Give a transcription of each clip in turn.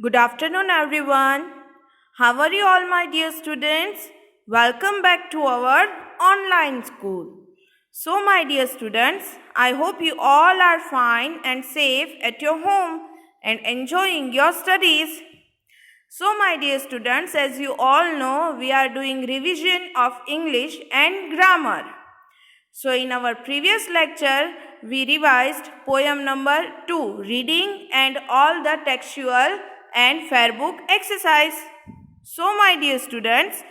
Good afternoon, everyone. How are you all, my dear students? Welcome back to our online school. So, my dear students, I hope you all are fine and safe at your home and enjoying your studies. So, my dear students, as you all know, we are doing revision of English and grammar. So, in our previous lecture, we revised poem number 2, reading and all the textual and fair book exercise. So, my dear students,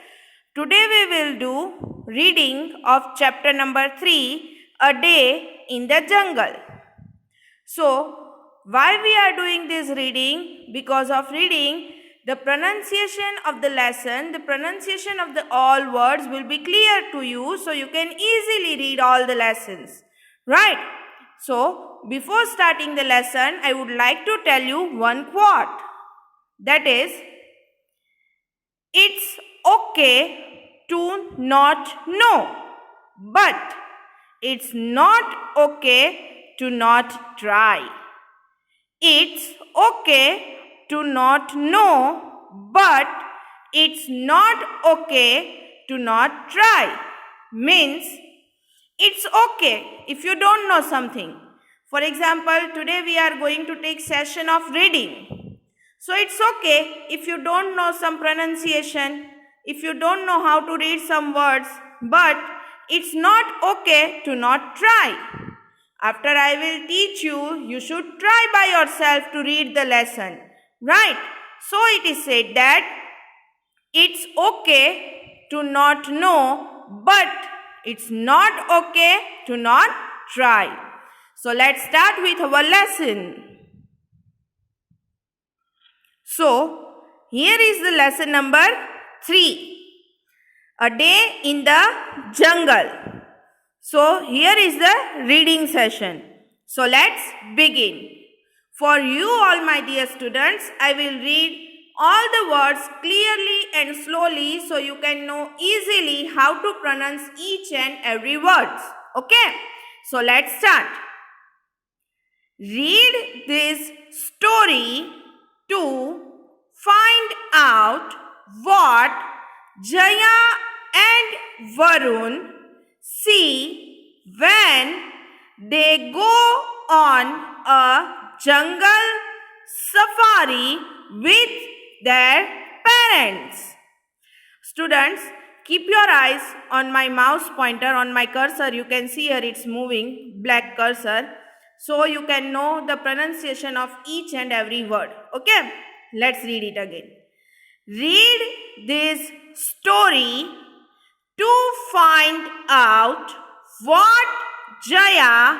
today we will do reading of chapter number 3, A Day in the Jungle. So, why we are doing this reading? Because of reading, the pronunciation of the lesson, the pronunciation of the all words will be clear to you, so you can easily read all the lessons. Right? So, before starting the lesson, I would like to tell you one quote. That is, it's okay to not know, but it's not okay to not try. It's okay to not know, but it's not okay to not try. Means, it's okay if you don't know something. For example, today we are going to take session of reading. So it's okay if you don't know some pronunciation, if you don't know how to read some words, but it's not okay to not try. After I will teach you, you should try by yourself to read the lesson. Right? So it is said that it's okay to not know, but it's not okay to not try. So let's start with our lesson. So here is the lesson number 3. A Day in the Jungle. So here is the reading session. So let's begin. For you all, my dear students, I will read all the words clearly and slowly so you can know easily how to pronounce each and every word. Okay? So let's start. Read this story to find out what Jaya and Varun see when they go on a jungle safari with their parents. Students, keep your eyes on my mouse pointer, on my cursor. You can see here it's moving, black cursor. So you can know the pronunciation of each and every word. Okay? Let's read it again. Read this story to find out what Jaya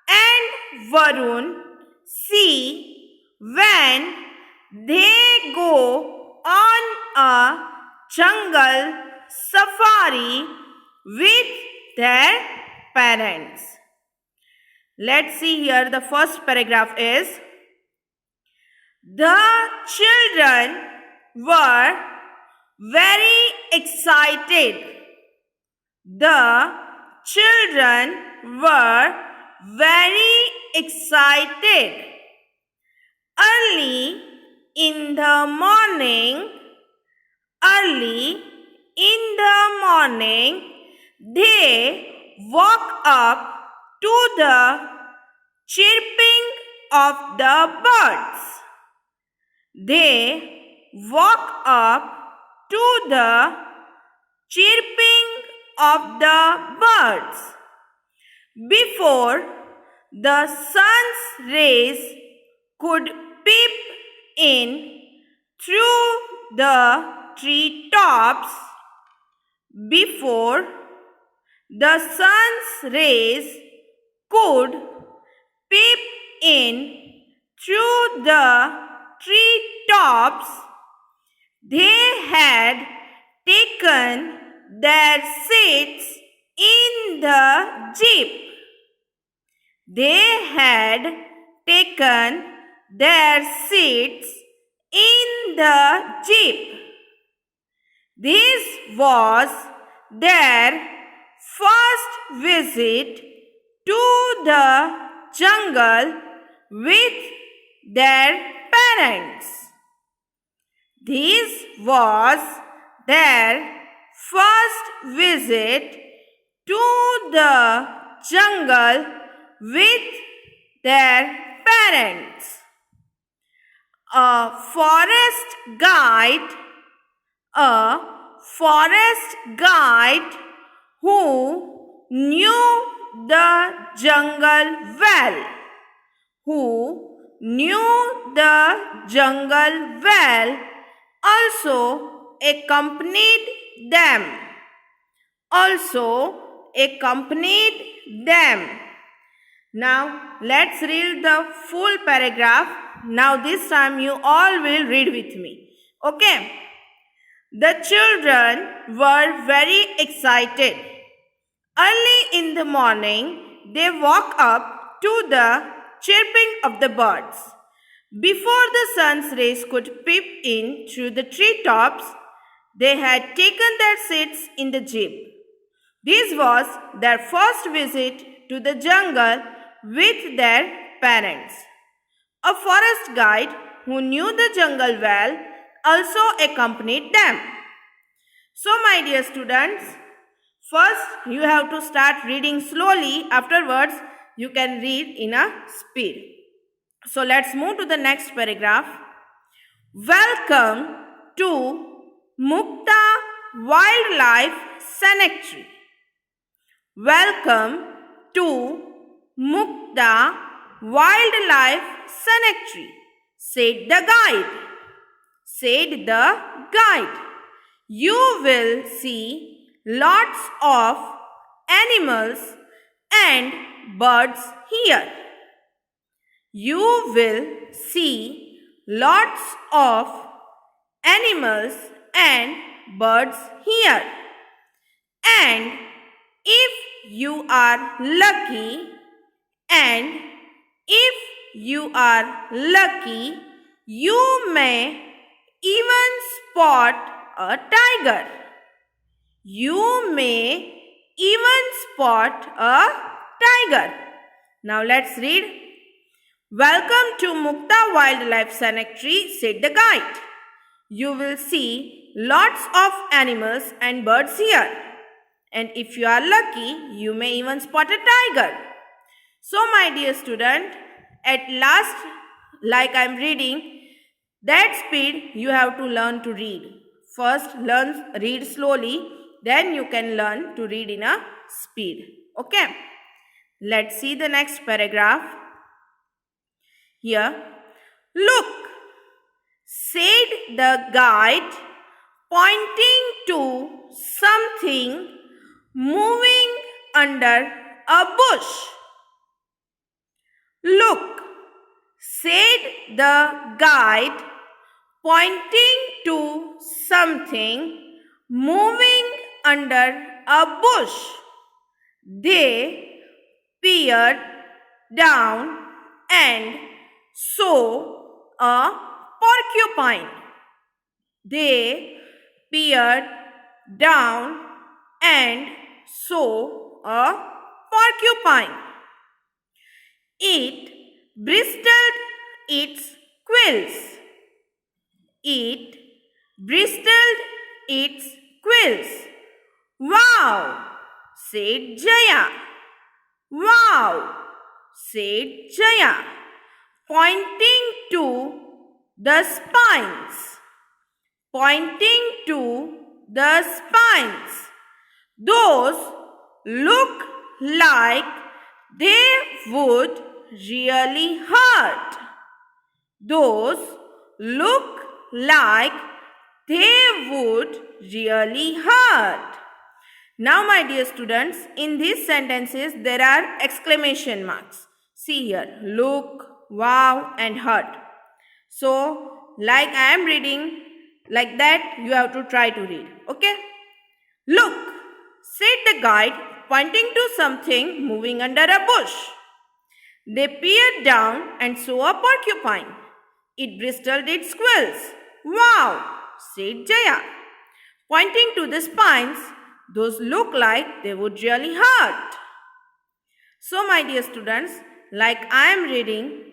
and Varun see when they go on a jungle safari with their parents. Let's see here, the first paragraph is, the children were very excited. The children were very excited. Early in the morning, they woke up to the chirping of the birds. They woke up to the chirping of the birds. Before the sun's rays could peep in through the tree tops, before the sun's rays could peep in through the tree tops, they had taken their seats in the jeep. They had taken their seats in the jeep. This was their first visit to the jungle with their parents. This was their first visit to the jungle with their parents. A forest guide, a forest guide who knew the jungle well, who knew the jungle well, also accompanied them. Now let's read the full paragraph. Now this time you all will read with me. Okay. The children were very excited. Early in the morning, they woke up to the chirping of the birds. Before the sun's rays could peep in through the treetops, they had taken their seats in the jeep. This was their first visit to the jungle with their parents. A forest guide who knew the jungle well also accompanied them. So, my dear students, first you have to start reading slowly. Afterwards, you can read in a speed. So, let's move to the next paragraph. Welcome to Mukta Wildlife Sanctuary. Welcome to Mukta Wildlife Sanctuary, said the guide. You will see lots of animals and birds here. You will see lots of animals and birds here. And if you are lucky, you may even spot a tiger. Now let's read. Welcome to Mukta Wildlife Sanctuary, said the guide. You will see lots of animals and birds here. And if you are lucky, you may even spot a tiger. So, my dear student, at last, like I am reading, that speed you have to learn to read. First, read slowly, then you can learn to read in a speed. Okay? Let's see the next paragraph. Here, look, said the guide, pointing to something moving under a bush. Look, said the guide, pointing to something moving under a bush. They peered down and saw a porcupine. They peered down and saw a porcupine. It bristled its quills. Wow, said Jaya. Pointing to the spines. Those look like they would really hurt. Now, my dear students, in these sentences there are exclamation marks. See here, look, wow and hurt. So, like I am reading, like that you have to try to read. Okay? Look, said the guide, pointing to something moving under a bush. They peered down and saw a porcupine. It bristled its quills. Wow, said Jaya. Pointing to the spines, those look like they would really hurt. So, my dear students, like I am reading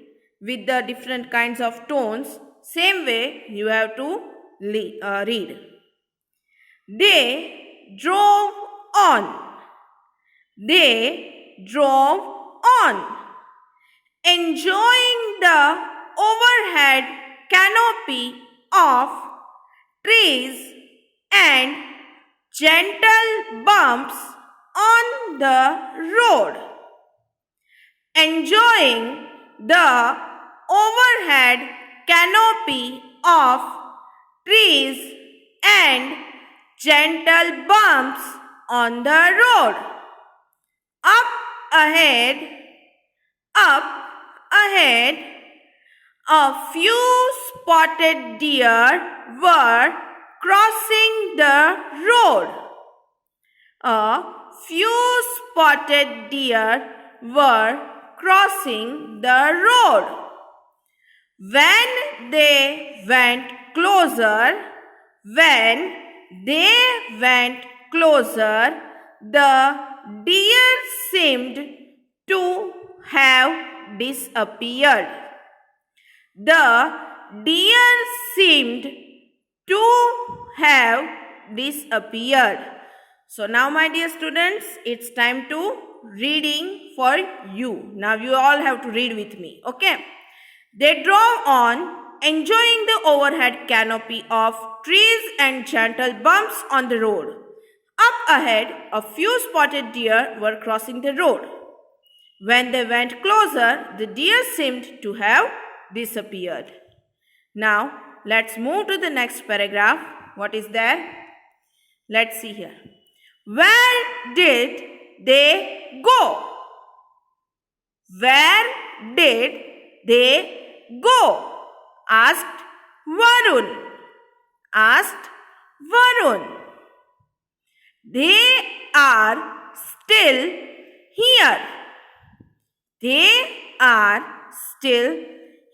with the different kinds of tones, same way you have to read. They drove on. They drove on, enjoying the overhead canopy of trees and gentle bumps on the road. Enjoying the overhead canopy of trees and gentle bumps on the road. Up ahead, a few spotted deer were crossing the road. A few spotted deer were crossing the road. When they went closer, the deer seemed to have disappeared. The deer seemed to have disappeared. So now, my dear students, it's time to reading for you. Now you all have to read with me. Okay. They drove on, enjoying the overhead canopy of trees and gentle bumps on the road. Up ahead, a few spotted deer were crossing the road. When they went closer, the deer seemed to have disappeared. Now, let's move to the next paragraph. What is there? Let's see here. Where did they go? Where did they go? Asked Varun. They are still here. They are still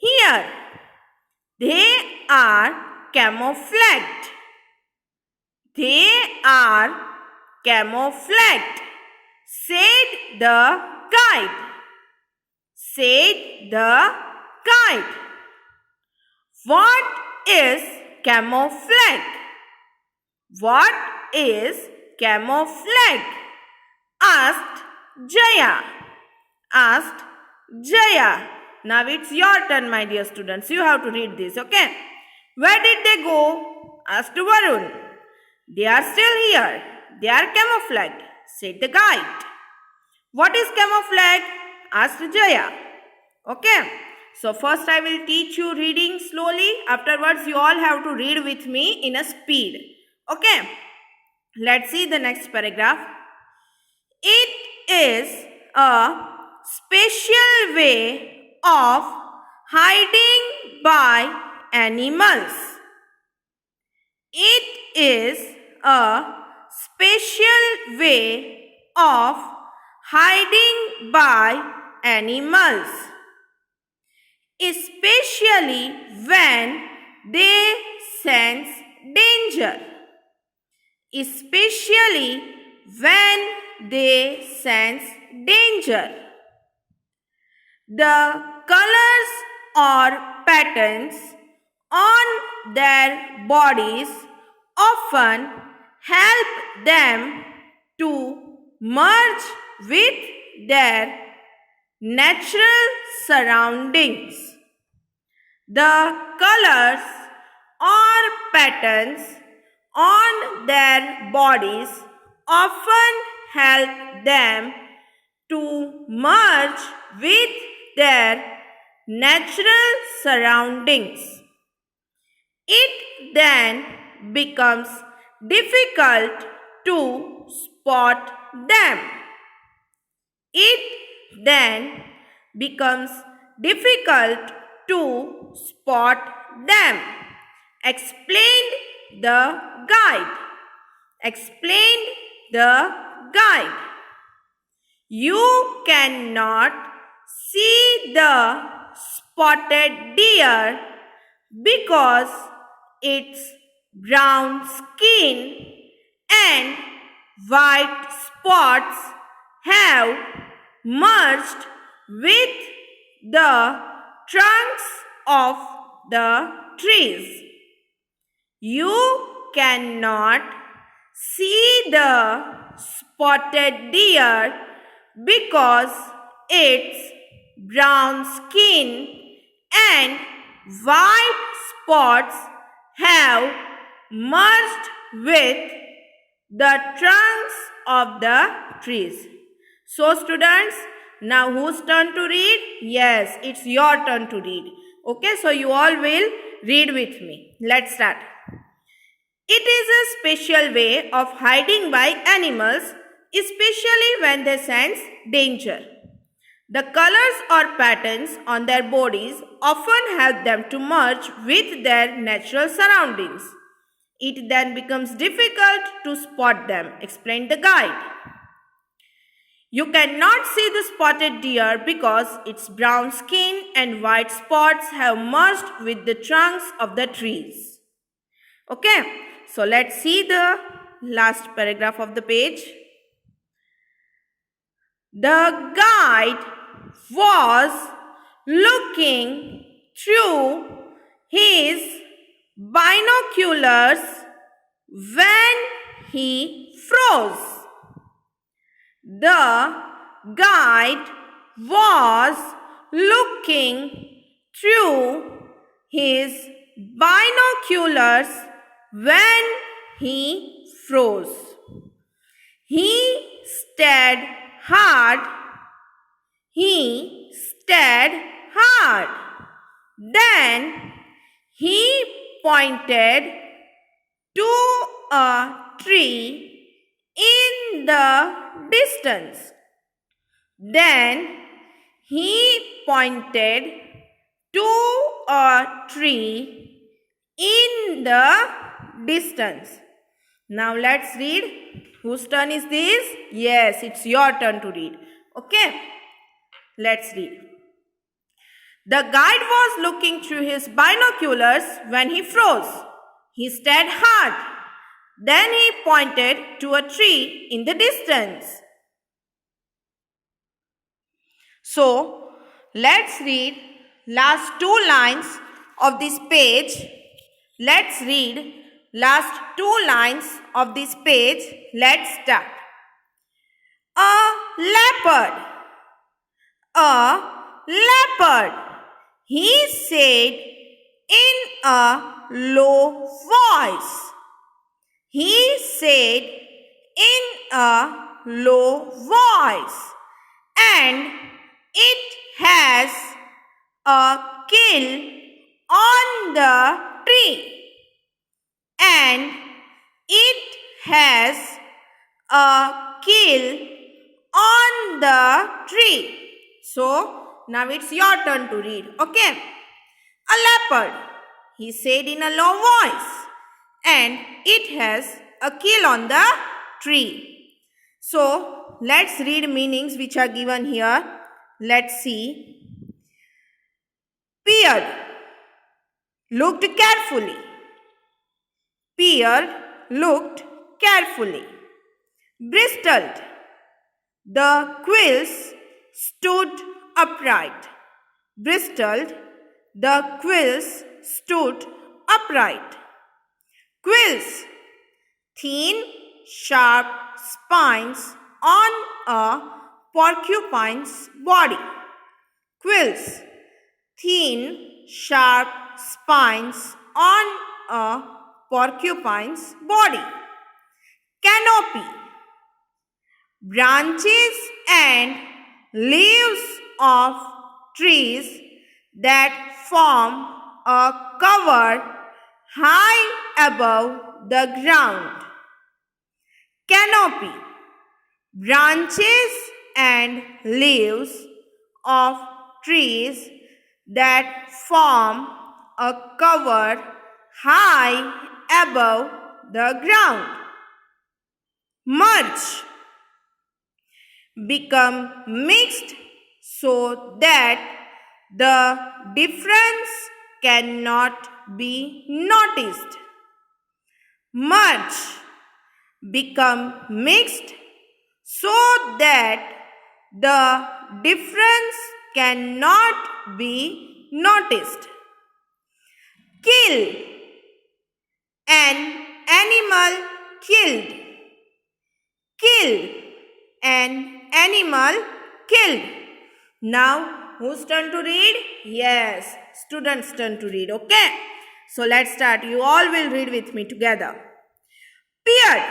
here. They are camouflaged. They are camouflaged, said the guide. What is camouflage? What is camouflage? Asked Jaya. Now it's your turn, my dear students. You have to read this, okay? Where did they go? Asked Varun. They are still here. They are camouflaged, said the guide. What is camouflage? Asked Jaya. Okay. So first I will teach you reading slowly. Afterwards you all have to read with me in a speed. Okay. Let's see the next paragraph. It is a special way of hiding by animals. It is a special way of hiding by animals, especially when they sense danger. Especially when they sense danger. The colors or patterns on their bodies often help them to merge with their natural surroundings. The colors or patterns on their bodies often help them to merge with their natural surroundings. It then becomes difficult to spot them. It then becomes difficult to spot them. Explained the guide. You cannot see the spotted deer because its brown skin and white spots have merged with the trunks of the trees. You cannot see the spotted deer because its brown skin and white spots have merged with the trunks of the trees. So students, now whose turn to read? Yes, it's your turn to read. Okay, so you all will read with me. Let's start. It is a special way of hiding by animals, especially when they sense danger. The colors or patterns on their bodies often help them to merge with their natural surroundings. It then becomes difficult to spot them, explained the guide. You cannot see the spotted deer because its brown skin and white spots have merged with the trunks of the trees. Okay, so let's see the last paragraph of the page. The guide was looking through his binoculars when he froze. The guide was looking through his binoculars when he froze. He stared hard. He stared hard. Then he pointed to a tree in the distance. Then he pointed to a tree in the distance. Now let's read. Whose turn is this? Yes, it's your turn to read. Okay, let's read. The guide was looking through his binoculars when he froze. He stared hard. Then he pointed to a tree in the distance. So, let's read last two lines of this page. Let's read last two lines of this page. Let's start. A leopard. A leopard, he said in a low voice. He said in a low voice. And it has a kill on the tree. And it has a kill on the tree. So, now it's your turn to read. Okay. A leopard, he said in a low voice. And it has a kill on the tree. So, let's read meanings which are given here. Let's see. Peered, looked carefully. Peered, looked carefully. Bristled, the quills stood upright. Bristled, the quills stood upright. Quills, thin, sharp spines on a porcupine's body. Quills, thin, sharp spines on a porcupine's body. Canopy, branches and leaves of trees that form a cover high above the ground. Canopy, branches and leaves of trees that form a cover high above the ground. Merge, become mixed so that the difference cannot be noticed. Merge, become mixed so that the difference cannot be noticed. Kill animal killed. Kill. An animal killed. Now, whose turn to read? Yes, students' turn to read. Okay. So, let's start. You all will read with me together. Peered.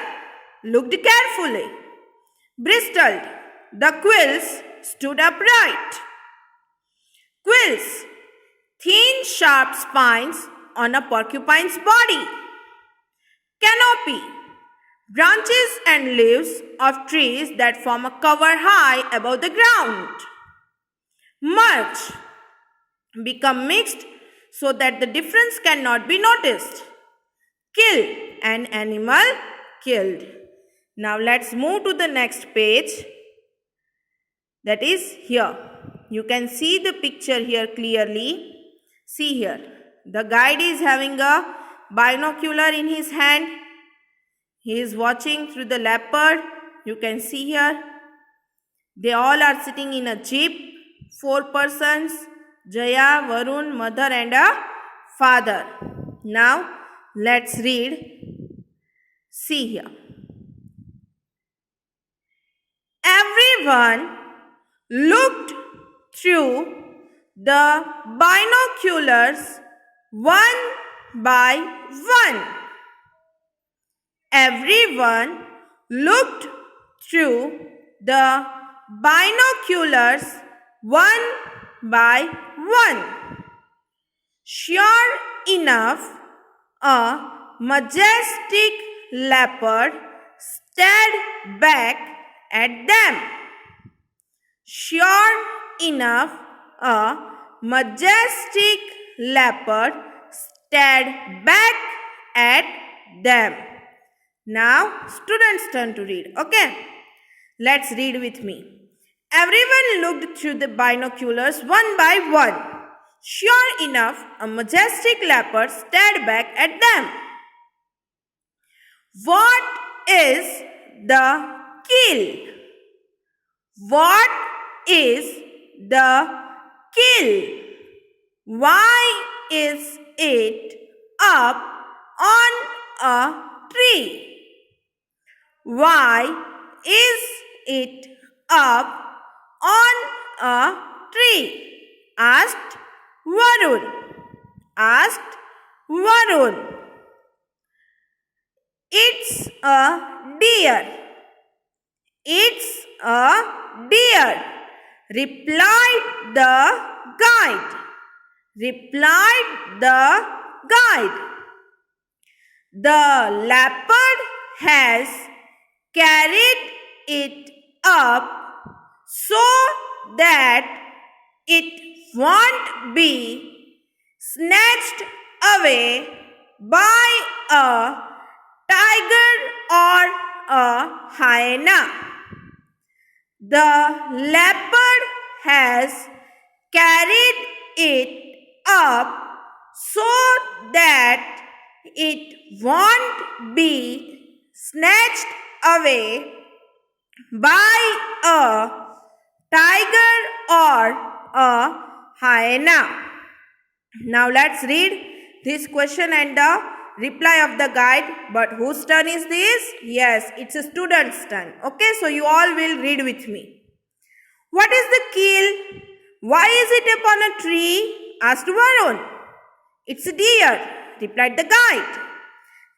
Looked carefully. Bristled. The quills stood upright. Quills. Thin, sharp spines on a porcupine's body. Canopy. Branches and leaves of trees that form a cover high above the ground. Merge. Become mixed so that the difference cannot be noticed. Kill. An animal killed. Now let's move to the next page. That is here. You can see the picture here clearly. See here. The guide is having a binocular in his hand. He is watching through the leopard. You can see here. They all are sitting in a jeep. 4 persons. Jaya, Varun, mother and a father. Now let's read. See here. Everyone looked through the binoculars one by one. Everyone looked through the binoculars one by one. Sure enough, a majestic leopard stared back at them. Sure enough, a majestic leopard stared back at them. Now, students' turn to read. Okay, let's read with me. Everyone looked through the binoculars one by one. Sure enough, a majestic leopard stared back at them. What is the kill? What is the kill? Why is it up on a tree? Why is it up on a tree? Asked Varun. Asked Varun. It's a deer. It's a deer, replied the guide. Replied the guide. The leopard has carried it up so that it won't be snatched away by a tiger or a hyena. The leopard has carried it up so that it won't be snatched away by a tiger or a hyena. Now let's read this question and the reply of the guide. But whose turn is this? Yes, it's a student's turn. Okay, so you all will read with me. What is the kill? Why is it upon a tree? Asked Varun. It's a deer, replied the guide.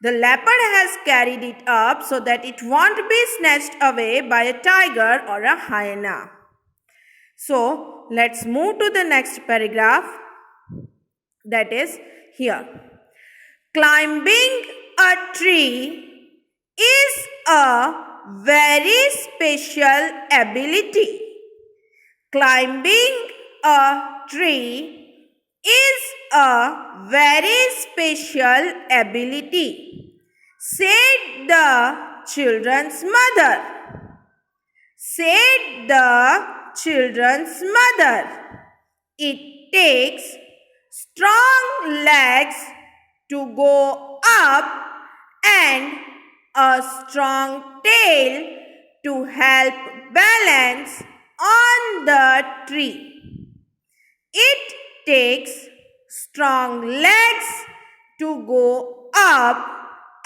The leopard has carried it up so that it won't be snatched away by a tiger or a hyena. So, let's move to the next paragraph. That is here. Climbing a tree is a very special ability. Climbing a tree is a very special ability, said the children's mother. Said the children's mother. It takes strong legs to go up and a strong tail to help balance on the tree. It takes strong legs to go up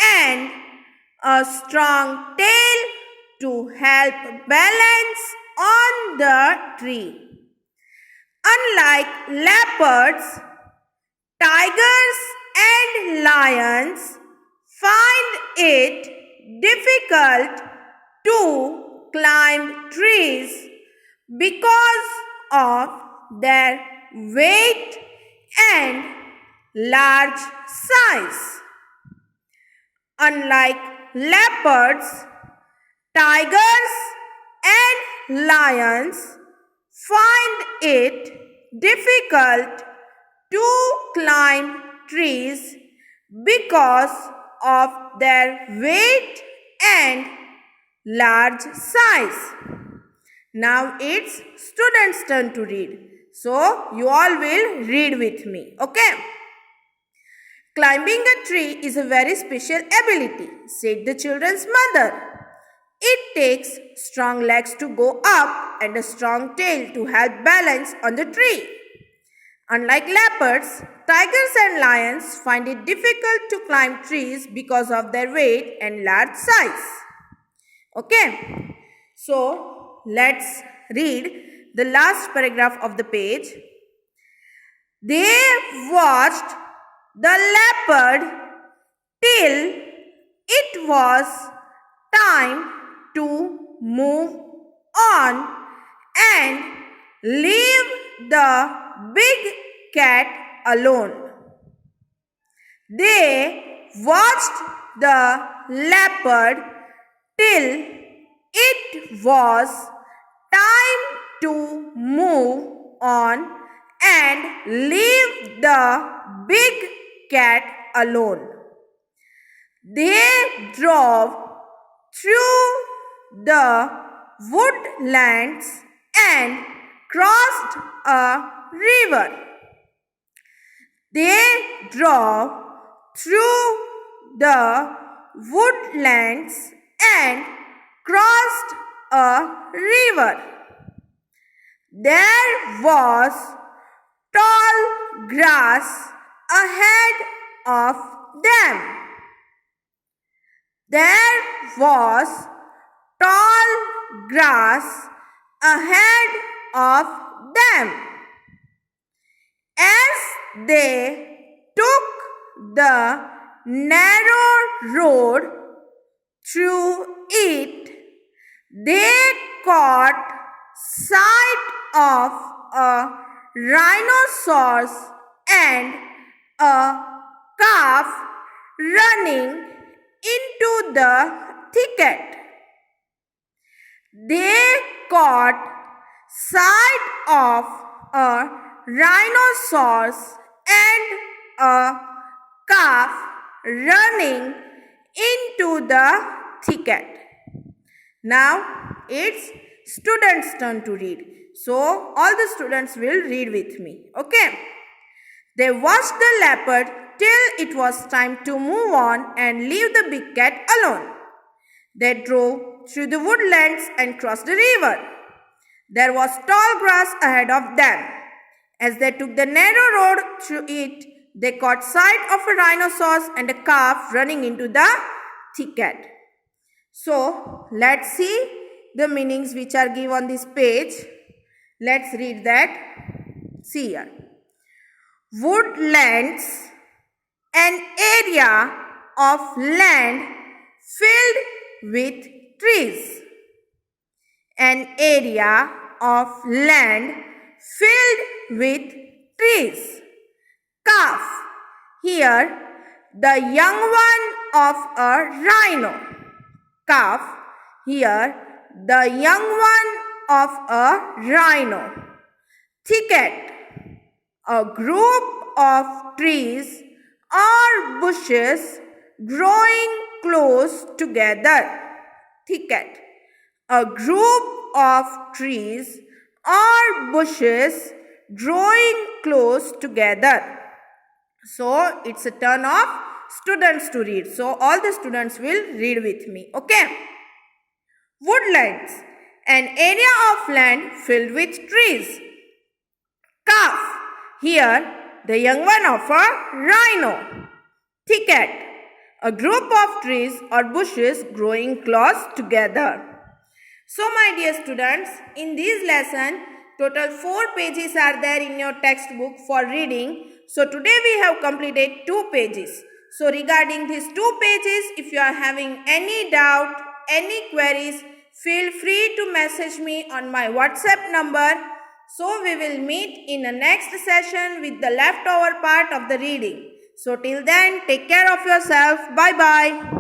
and a strong tail to help balance on the tree. Unlike leopards, tigers and lions find it difficult to climb trees because of their weight and large size. Unlike leopards, tigers and lions find it difficult to climb trees because of their weight and large size. Now it's students' turn to read. So you all will read with me. Okay? Climbing a tree is a very special ability, said the children's mother. It takes strong legs to go up and a strong tail to help balance on the tree. Unlike leopards, tigers and lions find it difficult to climb trees because of their weight and large size. Okay, so let's read the last paragraph of the page. They watched the leopard till it was time to move on and leave the big cat alone. They watched the leopard till it was time to move on and leave the big cat alone. They drove through the woodlands and crossed a river. They drove through the woodlands and crossed a river. There was tall grass ahead of them. There was tall grass ahead of them. As they took the narrow road through it, they caught sight of a rhinoceros and a calf running into the thicket. They caught sight of a rhinoceros and a calf running into the thicket. Now it's students' turn to read. So all the students will read with me. Okay. They watched the leopard till it was time to move on and leave the big cat alone. They drove through the woodlands and crossed the river. There was tall grass ahead of them. As they took the narrow road through it, they caught sight of a rhinoceros and a calf running into the thicket. So, let's see the meanings which are given on this page. Let's read that. See here. Woodlands, an area of land filled with trees. An area of land filled with trees. Calf. Here, the young one of a rhino. Calf. Here, the young one of a rhino. Thicket. A group of trees or bushes growing close together. Thicket. A group of trees or bushes growing close together. So, it's a turn of students to read. So, all the students will read with me. Okay. Woodlands, an area of land filled with trees. Calf, here the young one of a rhino. Thicket, a group of trees or bushes growing close together. So my dear students, in this lesson, total 4 pages are there in your textbook for reading. So today we have completed 2 pages. So regarding these 2 pages, if you are having any doubt, any queries, feel free to message me on my WhatsApp number. So we will meet in the next session with the leftover part of the reading. So till then, take care of yourself. Bye bye.